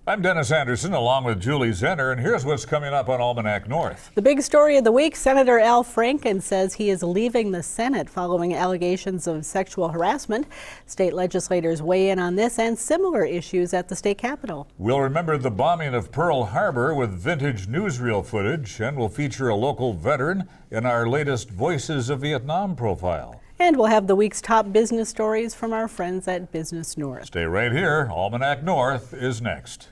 I'm Dennis Anderson along with Julie Zenner, and here's what's coming up on Almanac North. The big story of the week, Senator Al Franken says he is leaving the Senate following allegations of sexual harassment. State legislators weigh in on this and similar issues at the state capitol. We'll remember the bombing of Pearl Harbor with vintage newsreel footage, and we'll feature a local veteran in our latest Voices of Vietnam profile. And we'll have the week's top business stories from our friends at Business North. Stay right here. Almanac North is next.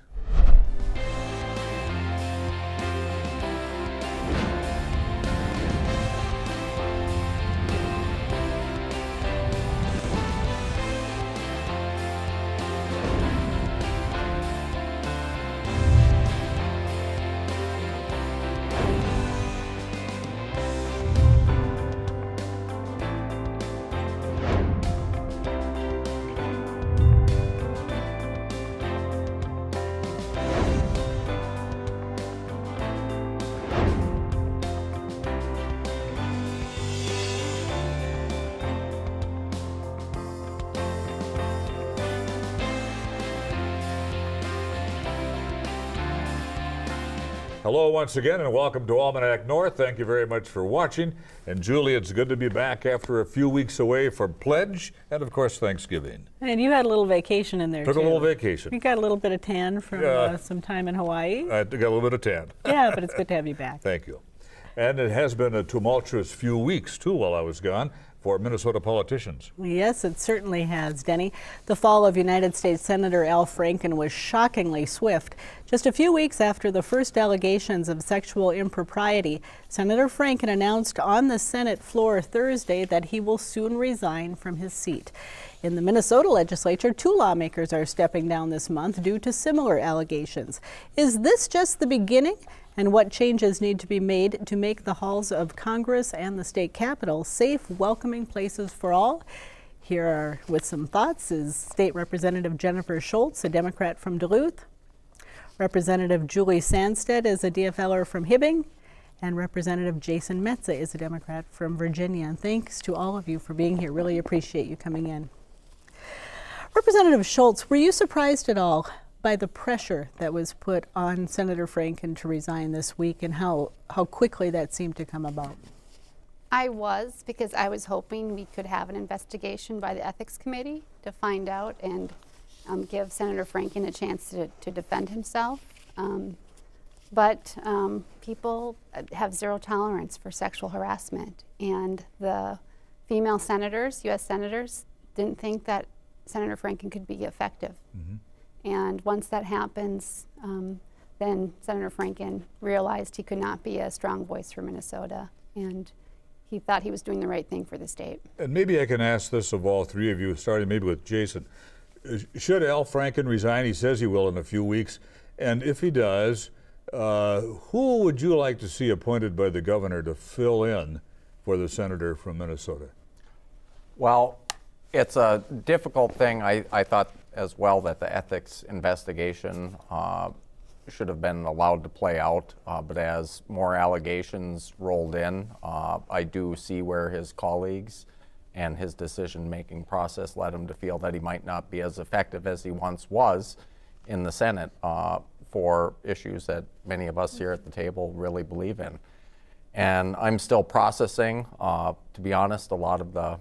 Hello once again and welcome to Almanac North. Thank you very much for watching. And Julie, it's good to be back after a few weeks away from Pledge and of course Thanksgiving. And you had a little vacation in there Took too. a little vacation. You got a little bit of tan from some time in Hawaii. I got a little bit of tan. Yeah, but it's good to have you back. Thank you. And it has been a tumultuous few weeks too while I was gone for Minnesota politicians. Yes, it certainly has, Denny. The fall of United States Senator Al Franken was shockingly swift. Just a few weeks after the first allegations of sexual impropriety, Senator Franken announced on the Senate floor Thursday that he will soon resign from his seat. In the Minnesota legislature, 2 lawmakers are stepping down this month due to similar allegations. Is this just the beginning? And what changes need to be made to make the halls of Congress and the state capitol safe, welcoming places for all? Here are with some thoughts is State Representative Jennifer Schultz, a Democrat from Duluth. Representative Julie Sandstede is a DFLer from Hibbing. And Representative Jason Metsa is a Democrat from Virginia. And thanks to all of you for being here. Really appreciate you coming in. Representative Schultz, were you surprised at all by the pressure that was put on Senator Franken to resign this week and how quickly that seemed to come about? I was, because I was hoping we could have an investigation by the Ethics Committee to find out and give Senator Franken a chance to defend himself. But people have zero tolerance for sexual harassment, and the female senators, U.S. senators, didn't think that Senator Franken could be effective. Mm-hmm. And once that happens, then Senator Franken realized he could not be a strong voice for Minnesota, and he thought he was doing the right thing for the state. And maybe I can ask this of all three of you, starting maybe with Jason. Should Al Franken resign? He says he will in a few weeks. And if he does, who would you like to see appointed by the governor to fill in for the senator from Minnesota? Well, it's a difficult thing. I thought as well that the ethics investigation should have been allowed to play out, but as more allegations rolled in, I do see where his colleagues and his decision-making process led him to feel that he might not be as effective as he once was in the Senate for issues that many of us here at the table really believe in. And I'm still processing, to be honest, a lot of the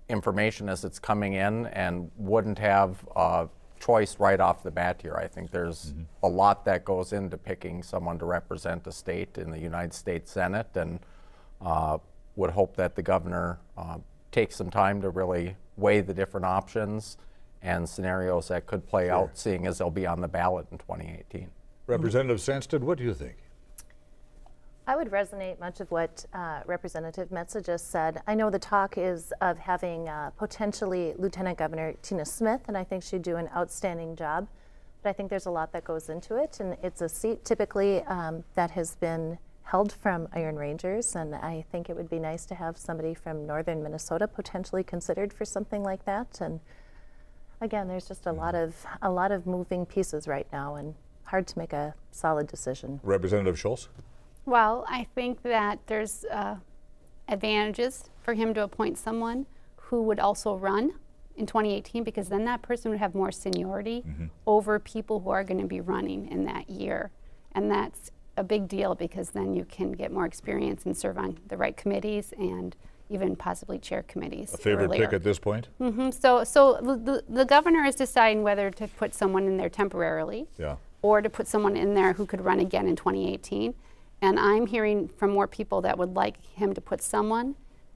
information as it's coming in, and wouldn't have a choice right off the bat here. I think there's a lot that goes into picking someone to represent a state in the United States Senate, and would hope that the governor takes some time to really weigh the different options and scenarios that could play out, seeing as they'll be on the ballot in 2018. Representative Sandstede, what do you think? I would resonate much of what Representative Metsa just said. I know the talk is of having potentially Lieutenant Governor Tina Smith, and I think she'd do an outstanding job. But I think there's a lot that goes into it, and it's a seat typically that has been held from Iron Rangers, and I think it would be nice to have somebody from northern Minnesota potentially considered for something like that. And again, there's just a lot of moving pieces right now, and hard to make a solid decision. Representative Schultz? Well, I think that there's advantages for him to appoint someone who would also run in 2018, because then that person would have more seniority over people who are going to be running in that year. And that's a big deal, because then you can get more experience and serve on the right committees and even possibly chair committees. A favorite earlier. pick at this point? So the governor is deciding whether to put someone in there temporarily Yeah. or to put someone in there who could run again in 2018. And I'm hearing from more people that would like him to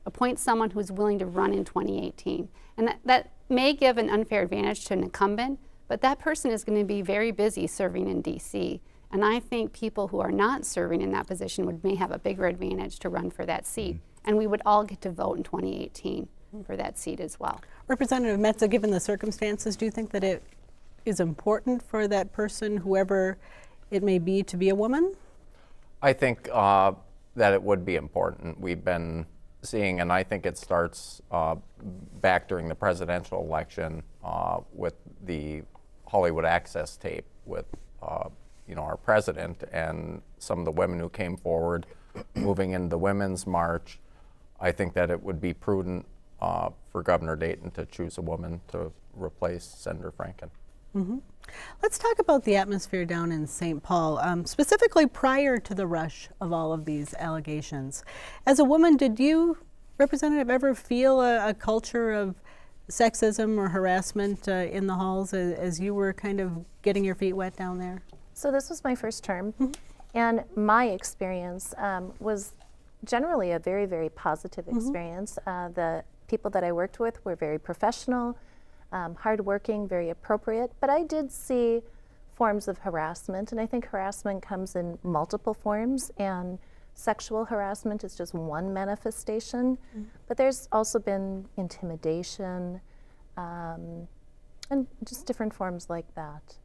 appoint someone who's willing to run in 2018. And that may give an unfair advantage to an incumbent, but that person is going to be very busy serving in DC. And I think people who are not serving in that position may have a bigger advantage to run for that seat. And we would all get to vote in 2018 for that seat as well. Representative Metsa, given the circumstances, do you think that it is important for that person, whoever it may be, to be a woman? I think that it would be important. We've been seeing, and I think it starts back during the presidential election with the Hollywood Access tape with our president and some of the women who came forward moving into the Women's March. I think that it would be prudent for Governor Dayton to choose a woman to replace Senator Franken. Let's talk about the atmosphere down in St. Paul, specifically prior to the rush of all of these allegations. As a woman, did you, Representative, ever feel a culture of sexism or harassment in the halls as you were kind of getting your feet wet down there? So this was my first term, and my experience was generally a very, very positive experience. The people that I worked with were very professional, hardworking, very appropriate, but I did see forms of harassment, and I think harassment comes in multiple forms, and sexual harassment is just one manifestation, but there's also been intimidation and just different forms like that.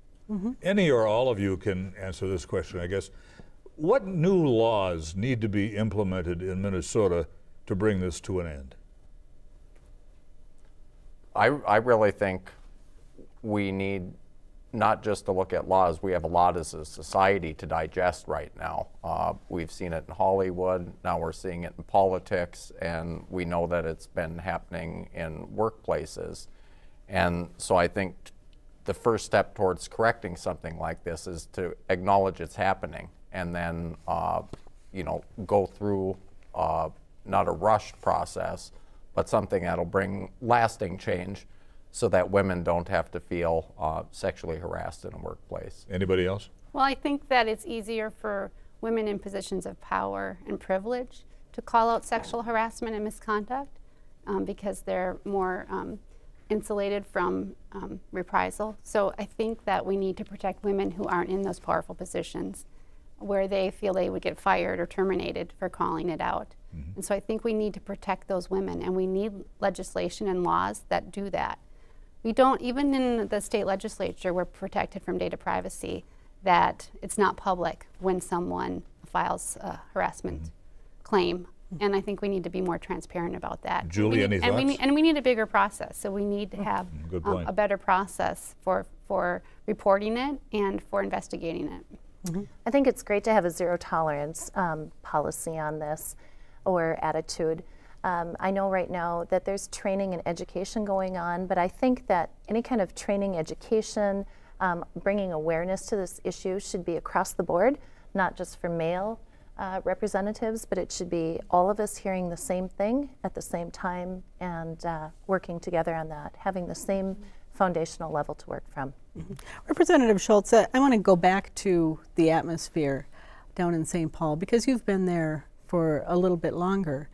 Any or all of you can answer this question, I guess. What new laws need to be implemented in Minnesota to bring this to an end? I really think we need not just to look at laws. We have a lot as a society to digest right now. We've seen it in Hollywood, now we're seeing it in politics, and we know that it's been happening in workplaces. And so I think the first step towards correcting something like this is to acknowledge it's happening, and then go through not a rushed process, but something that'll bring lasting change so that women don't have to feel sexually harassed in a workplace. Anybody else? Well, I think that it's easier for women in positions of power and privilege to call out sexual harassment and misconduct because they're more insulated from reprisal. So I think that we need to protect women who aren't in those powerful positions where they feel they would get fired or terminated for calling it out. And so I think we need to protect those women, and we need legislation and laws that do that. We don't, even in the state legislature, we're protected from data privacy, that it's not public when someone files a harassment claim. And I think we need to be more transparent about that. Julie, any thoughts? And we need a bigger process. So we need to have Good point. a better process for reporting it and for investigating it. I think it's great to have a zero tolerance policy on this, or attitude. I know right now that there's training and education going on, but I think that any kind of training, education, bringing awareness to this issue should be across the board, not just for male representatives, but it should be all of us hearing the same thing at the same time and working together on that, having the same foundational level to work from. Representative Schultz, I want to go back to the atmosphere down in St. Paul, because you've been there for a little bit longer.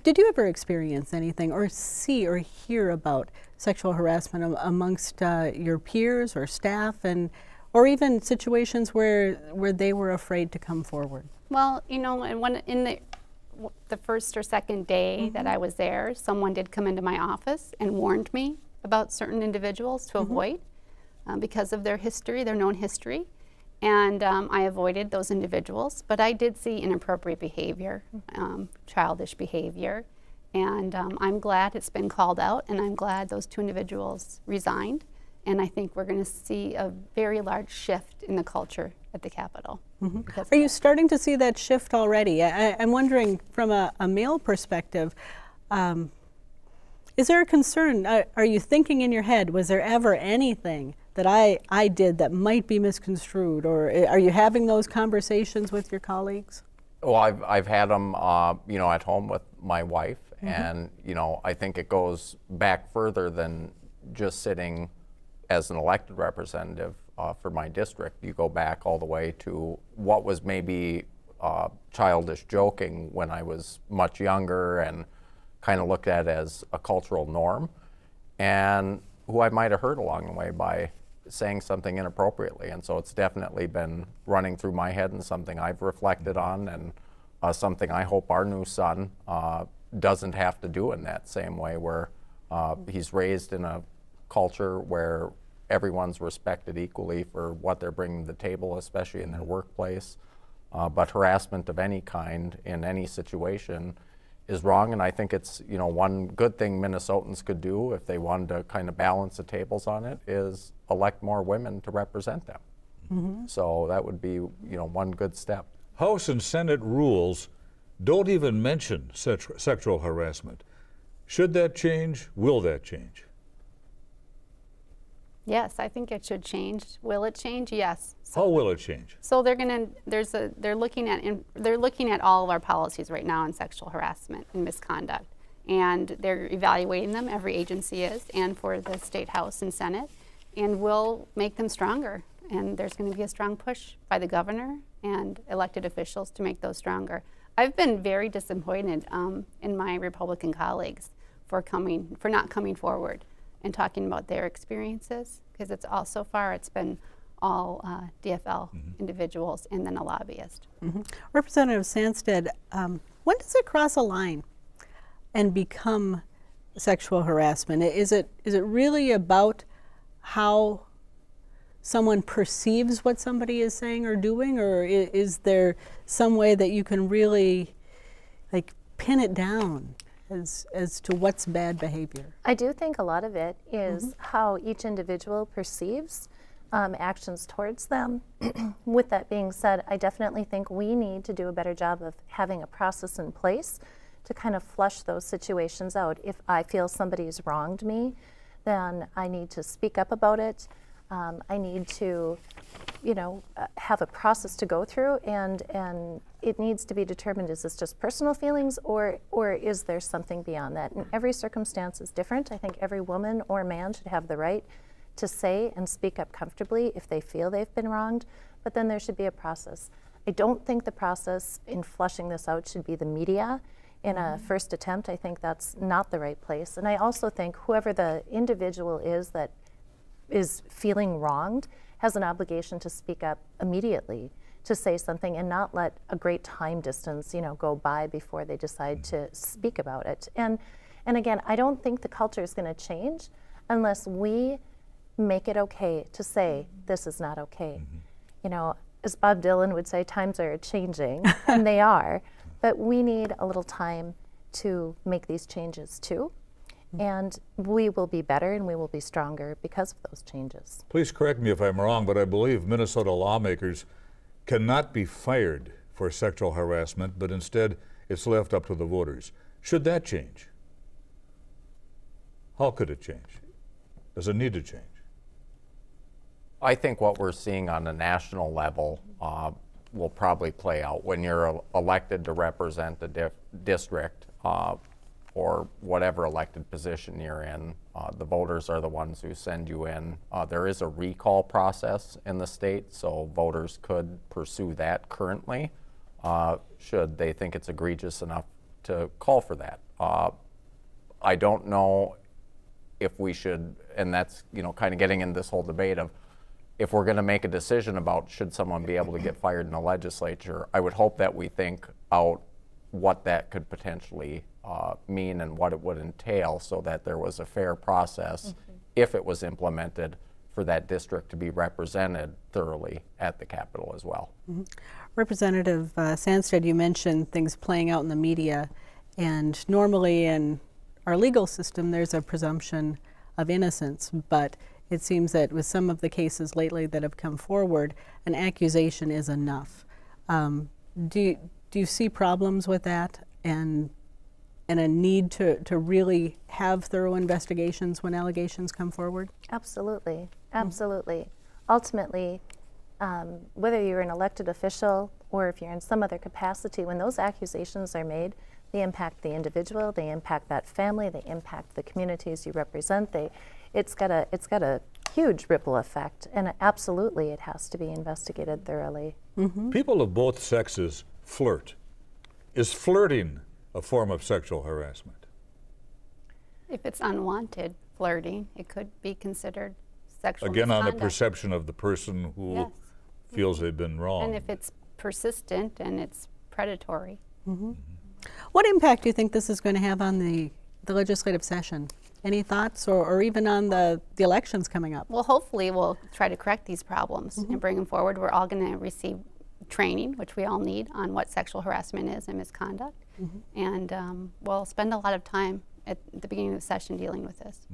Did you ever experience anything or see or hear about sexual harassment amongst your peers or staff, or even situations where they were afraid to come forward? Well, in the first or second day that I was there, someone did come into my office and warned me about certain individuals to avoid because of their history, their known history. And I avoided those individuals, but I did see inappropriate behavior, childish behavior, and I'm glad it's been called out, and I'm glad those two individuals resigned, and I think we're going to see a very large shift in the culture at the Capitol. Are you starting to see that shift already? I'm wondering, from a male perspective, Is there a concern? Are you thinking in your head, was there ever anything that I did that might be misconstrued? Or are you having those conversations with your colleagues? Well, I've had them, at home with my wife, and I think it goes back further than just sitting as an elected representative for my district. You go back all the way to what was maybe childish joking when I was much younger and kind of looked at as a cultural norm, and who I might have hurt along the way by saying something inappropriately. And so it's definitely been running through my head and something I've reflected on, and something I hope our new son doesn't have to do in that same way, where he's raised in a culture where everyone's respected equally for what they're bringing to the table, especially in their workplace. But harassment of any kind in any situation is wrong, and I think it's one good thing Minnesotans could do if they wanted to kind of balance the tables on it is elect more women to represent them. So that would be one good step. House and Senate rules don't even mention sexual harassment. Should that change? Will that change? Yes, I think it should change. Will it change? Yes. How will it change? So they're looking at all of our policies right now on sexual harassment and misconduct, and they're evaluating them. Every agency is, and for the state house and Senate, and we'll make them stronger. And there's going to be a strong push by the governor and elected officials to make those stronger. I've been very disappointed in my Republican colleagues for not coming forward and talking about their experiences, because so far it's been all DFL individuals and then a lobbyist. Representative Sandstede, when does it cross a line and become sexual harassment? Is it really about how someone perceives what somebody is saying or doing, or is there some way that you can really pin it down as to what's bad behavior? I do think a lot of it is how each individual perceives actions towards them. With that being said, I definitely think we need to do a better job of having a process in place to kind of flush those situations out. If I feel somebody's wronged me, then I need to speak up about it. I need to, have a process to go through, and it needs to be determined, is this just personal feelings, or is there something beyond that? And every circumstance is different. I think every woman or man should have the right to say and speak up comfortably if they feel they've been wronged, but then there should be a process. I don't think the process in flushing this out should be the media in a first attempt. I think that's not the right place. And I also think whoever the individual is that is feeling wronged has an obligation to speak up immediately, to say something, and not let a great time distance go by before they decide to speak about it. And again, I don't think the culture is going to change unless we make it okay to say this is not okay. As Bob Dylan would say, times are changing, and they are, but we need a little time to make these changes too. And we will be better and we will be stronger because of those changes. Please correct me if I'm wrong, but I believe Minnesota lawmakers cannot be fired for sexual harassment, but instead it's left up to the voters. Should that change? How could it change? Does it need to change? I think what we're seeing on a national level will probably play out when you're elected to represent the district or whatever elected position you're in. The voters are the ones who send you in. There is a recall process in the state, so voters could pursue that currently should they think it's egregious enough to call for that. I don't know if we should, and that's kind of getting into this whole debate of if we're going to make a decision about should someone be able to get fired in the legislature. I would hope that we think out what that could potentially mean and what it would entail, so that there was a fair process if it was implemented for that district to be represented thoroughly at the Capitol as well. Representative Sandstede, you mentioned things playing out in the media, and normally in our legal system there's a presumption of innocence, but it seems that with some of the cases lately that have come forward, an accusation is enough. Do you see problems with that? And a need to really have thorough investigations when allegations come forward? Absolutely, absolutely. Ultimately, whether you're an elected official or if you're in some other capacity, when those accusations are made, they impact the individual, they impact that family, they impact the communities you represent. It's got a huge ripple effect, and absolutely it has to be investigated thoroughly. People of both sexes flirt. Is flirting a form of sexual harassment? If it's unwanted flirting, it could be considered sexual Again, on the misconduct. perception of the person who Yes. feels they've been wrong. And if it's persistent and it's predatory. What impact do you think this is going to have on the legislative session? Any thoughts, or even on the elections coming up? Well, hopefully we'll try to correct these problems and bring them forward. We're all going to receive training, which we all need, on what sexual harassment is and misconduct. And we'll spend a lot of time at the beginning of the session dealing with this.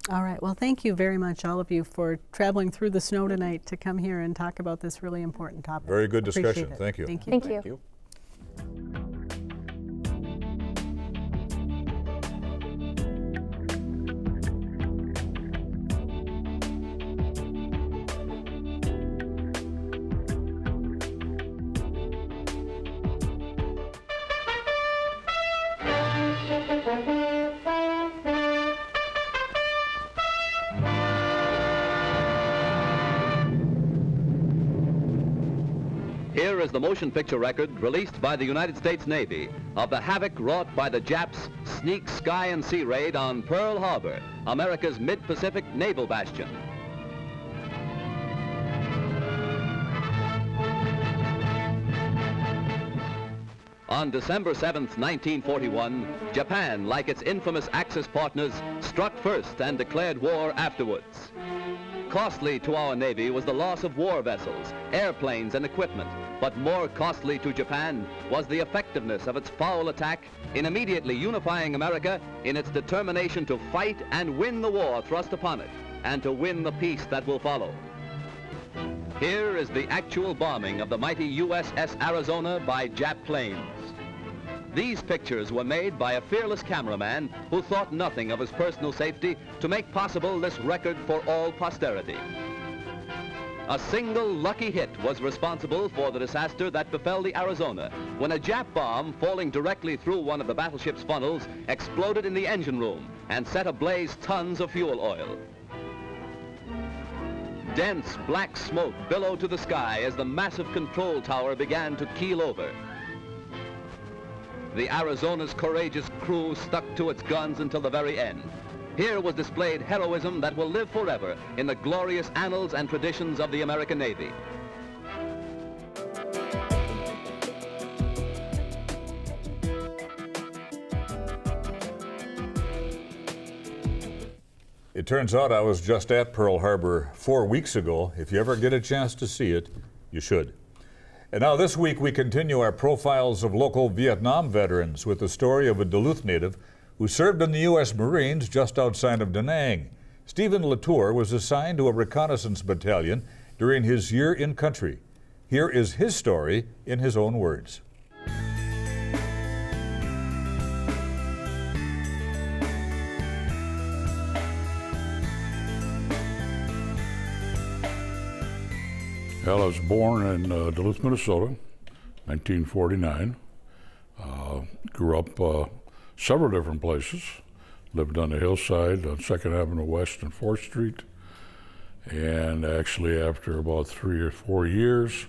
All right. Well, thank you very much, all of you, for traveling through the snow tonight to come here and talk about this really important topic. Very good Appreciate discussion. it. Thank you. Thank you. Thank you. Thank you. Here is the motion picture record released by the United States Navy of the havoc wrought by the Japs' sneak sky and sea raid on Pearl Harbor, America's mid-Pacific naval bastion. On December 7th, 1941, Japan, like its infamous Axis partners, struck first and declared war afterwards. Costly to our Navy was the loss of war vessels, airplanes, and equipment, but more costly to Japan was the effectiveness of its foul attack in immediately unifying America in its determination to fight and win the war thrust upon it, and to win the peace that will follow. Here is the actual bombing of the mighty USS Arizona by Jap planes. These pictures were made by a fearless cameraman who thought nothing of his personal safety to make possible this record for all posterity. A single lucky hit was responsible for the disaster that befell the Arizona when a Jap bomb falling directly through one of the battleship's funnels exploded in the engine room and set ablaze tons of fuel oil. Dense black smoke billowed to the sky as the massive control tower began to keel over. The Arizona's courageous crew stuck to its guns until the very end. Here was displayed heroism that will live forever in the glorious annals and traditions of the American Navy. It turns out I was just at Pearl Harbor 4 weeks ago. If you ever get a chance to see it, you should. And now this week we continue our profiles of local Vietnam veterans with the story of a Duluth native who served in the U.S. Marines just outside of Da Nang. Stephen LaTour was assigned to a reconnaissance battalion during his year in country. Here is his story in his own words. Well, I was born in Duluth, Minnesota, 1949. Grew up several different places. Lived on the hillside on 2nd Avenue West and 4th Street. And actually, after about 3 or 4 years,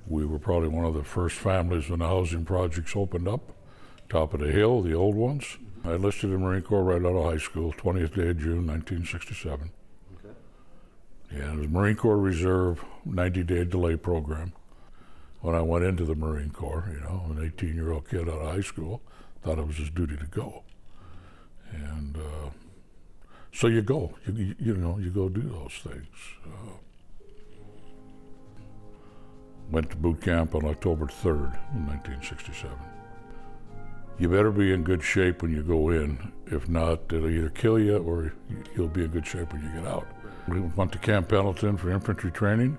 we were probably one of the first families when the housing projects opened up. Top of the hill, the old ones. I enlisted in the Marine Corps right out of high school, 20th day of June, 1967. And it was Marine Corps Reserve 90-day delay program. When I went into the Marine Corps, you know, an 18-year-old kid out of high school, thought it was his duty to go. And so you go, you know, you go do those things. Went to boot camp on October 3rd, 1967. You better be in good shape when you go in. If not, it'll either kill you or you'll be in good shape when you get out. We went to Camp Pendleton for infantry training,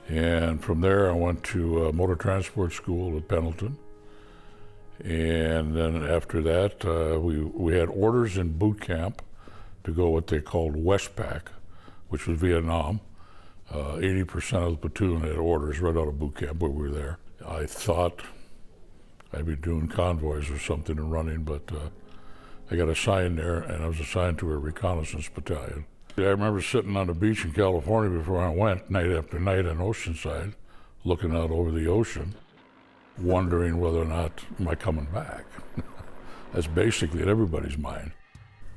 and from there I went to motor transport school at Pendleton. And then after that, we had orders in boot camp to go what they called Westpac, which was Vietnam. 80% of the platoon had orders right out of boot camp where we were there. I thought I'd be doing convoys or something and running, but I got assigned there, and I was assigned to a reconnaissance battalion. I remember sitting on the beach in California before I went, night after night on Oceanside, looking out over the ocean, wondering whether or not am I coming back. That's basically in everybody's mind.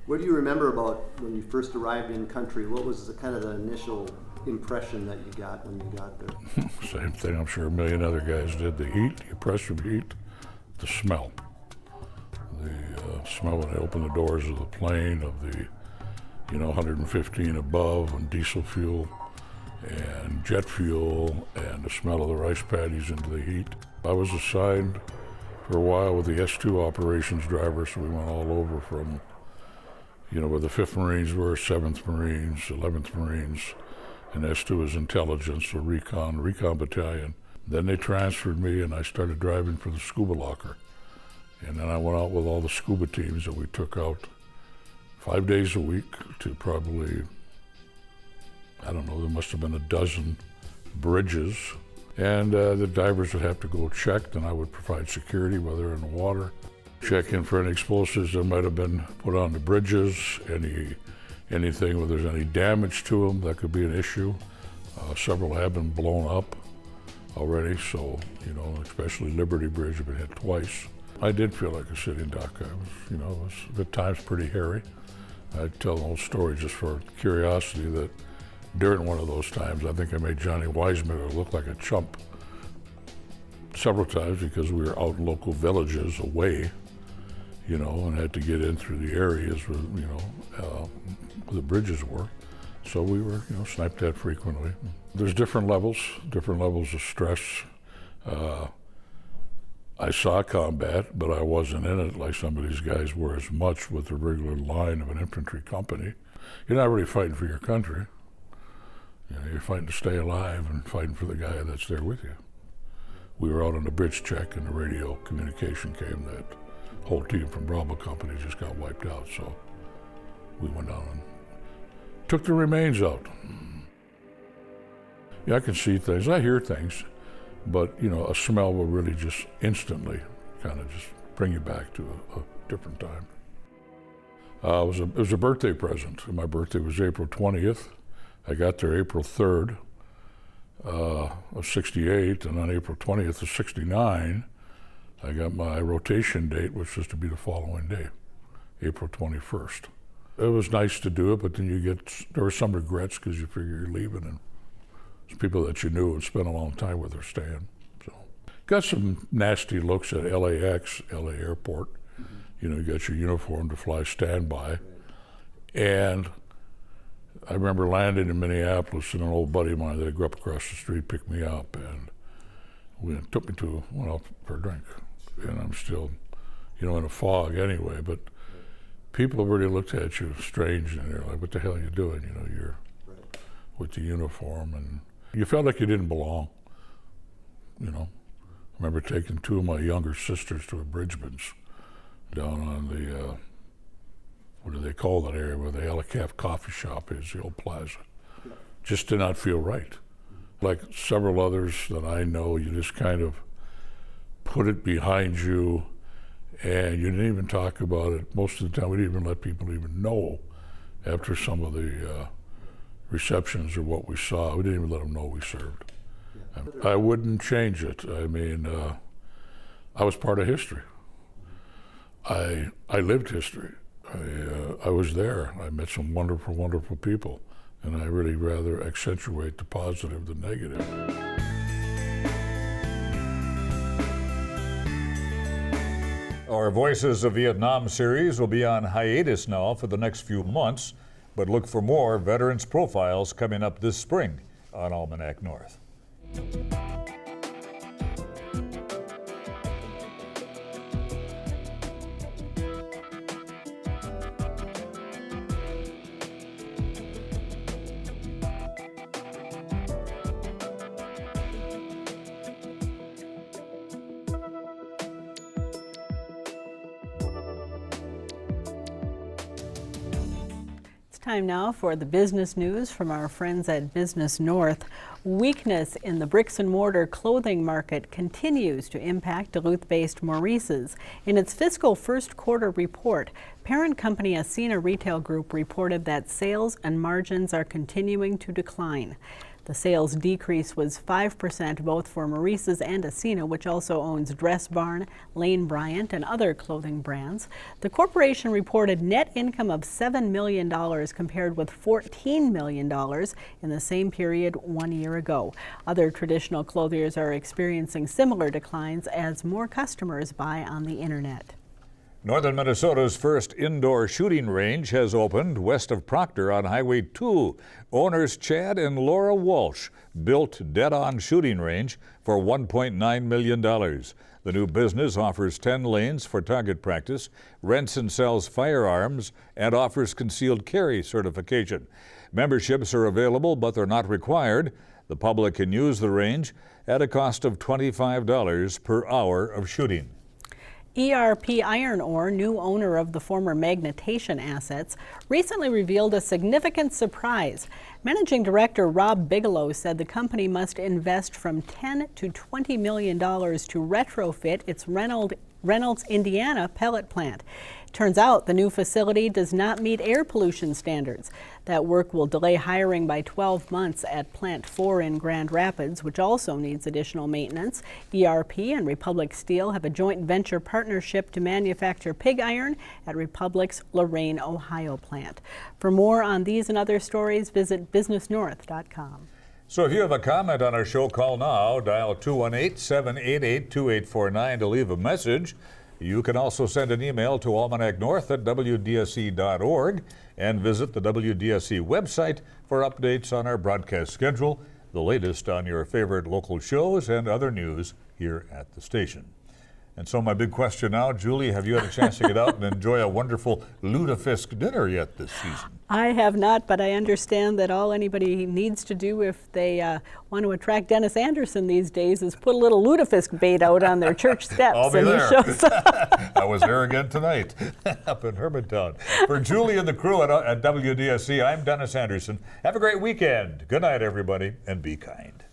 What do you remember about when you first arrived in country? What was the kind of the initial impression that you got when you got there? Same thing I'm sure a million other guys did. The heat, the oppressive heat, the smell. The smell when they open the doors of the plane, of the 115 above, and diesel fuel and jet fuel, and the smell of the rice paddies into the heat. I was assigned for a while with the S2 operations driver, so we went all over from where the 5th Marines were, 7th Marines, 11th Marines, and S2 was intelligence, or recon battalion. Then they transferred me, and I started driving for the scuba locker. And then I went out with all the scuba teams that we took out 5 days a week to probably, I don't know, there must have been a dozen bridges. And the divers would have to go check, and I would provide security while they're in the water. Check in for any explosives that might have been put on the bridges, anything where there's any damage to them, that could be an issue. Several have been blown up already, so, especially Liberty Bridge had been hit twice. I did feel like a sitting duck. It was at times pretty hairy. I'd tell an old story just for curiosity that during one of those times, I think I made Johnny Weissmuller look like a chump several times because we were out in local villages away, and had to get in through the areas where, where the bridges were. So we were, sniped at frequently. There's different levels of stress. I saw combat, but I wasn't in it like some of these guys were as much with the regular line of an infantry company. You're not really fighting for your country. You're fighting to stay alive and fighting for the guy that's there with you. We were out on the bridge check, and the radio communication came that whole team from Bravo Company just got wiped out, so we went down and took the remains out. Yeah, I can see things, I hear things, but a smell will really just instantly kind of just bring you back to a different time. It was a birthday present. My birthday was April 20th. I got there April 3rd of 68, and on April 20th of 69, I got my rotation date, which was to be the following day, April 21st. It was nice to do it, but then there were some regrets because you figure you're leaving, and it's people that you knew and spent a long time with are staying. So, got some nasty looks at LAX, LA Airport. You got your uniform to fly standby, and I remember landing in Minneapolis, and an old buddy of mine that I grew up across the street picked me up, and went out for a drink. And I'm still, in a fog anyway, but people really looked at you strange, and they're like, what the hell are you doing? You're with the uniform, and you felt like you didn't belong. I remember taking two of my younger sisters to a Bridgman's down on the, what do they call that area where the Ellicaf coffee shop is, the old plaza. Just did not feel right. Like several others that I know, you just kind of put it behind you, and you didn't even talk about it. Most of the time, we didn't even let people even know after some of the receptions or what we saw. We didn't even let them know we served. I wouldn't change it. I mean, I was part of history. I lived history. I was there. I met some wonderful, wonderful people, and I really rather accentuate the positive than negative. Our Voices of Vietnam series will be on hiatus now for the next few months, but look for more veterans profiles coming up this spring on Almanac North. time now for the business news from our friends at Business North. Weakness in the bricks and mortar clothing market continues to impact Duluth-based Maurice's. In its fiscal first quarter report, parent company Ascena Retail Group reported that sales and margins are continuing to decline. The sales decrease was 5% both for Maurice's and Ascena, which also owns Dress Barn, Lane Bryant, and other clothing brands. The corporation reported net income of $7 million compared with $14 million in the same period 1 year ago. Other traditional clothiers are experiencing similar declines as more customers buy on the internet. Northern Minnesota's first indoor shooting range has opened west of Proctor on Highway 2. Owners Chad and Laura Walsh built dead-on shooting range for $1.9 million. The new business offers 10 lanes for target practice, rents and sells firearms, and offers concealed carry certification. Memberships are available, but they're not required. The public can use the range at a cost of $25 per hour of shooting. ERP Iron Ore, new owner of the former Magnetation assets, recently revealed a significant surprise. Managing Director Rob Bigelow said the company must invest from $10 to $20 million to retrofit its Reynolds, Indiana pellet plant. Turns out the new facility does not meet air pollution standards. That work will delay hiring by 12 months at Plant 4 in Grand Rapids, which also needs additional maintenance. ERP and Republic Steel have a joint venture partnership to manufacture pig iron at Republic's Lorain, Ohio plant. For more on these and other stories, visit businessnorth.com. So if you have a comment on our show, call now. Dial 218-788-2849 to leave a message. You can also send an email to Almanac North at WDSE.org and visit the WDSE website for updates on our broadcast schedule, the latest on your favorite local shows, and other news here at the station. And so my big question now, Julie, have you had a chance to get out and enjoy a wonderful lutefisk dinner yet this season? I have not, but I understand that all anybody needs to do if they want to attract Dennis Anderson these days is put a little lutefisk bait out on their church steps. I'll be and there. He shows up. I was there again tonight up in Hermantown. For Julie and the crew at WDSE, I'm Dennis Anderson. Have a great weekend. Good night, everybody, and be kind.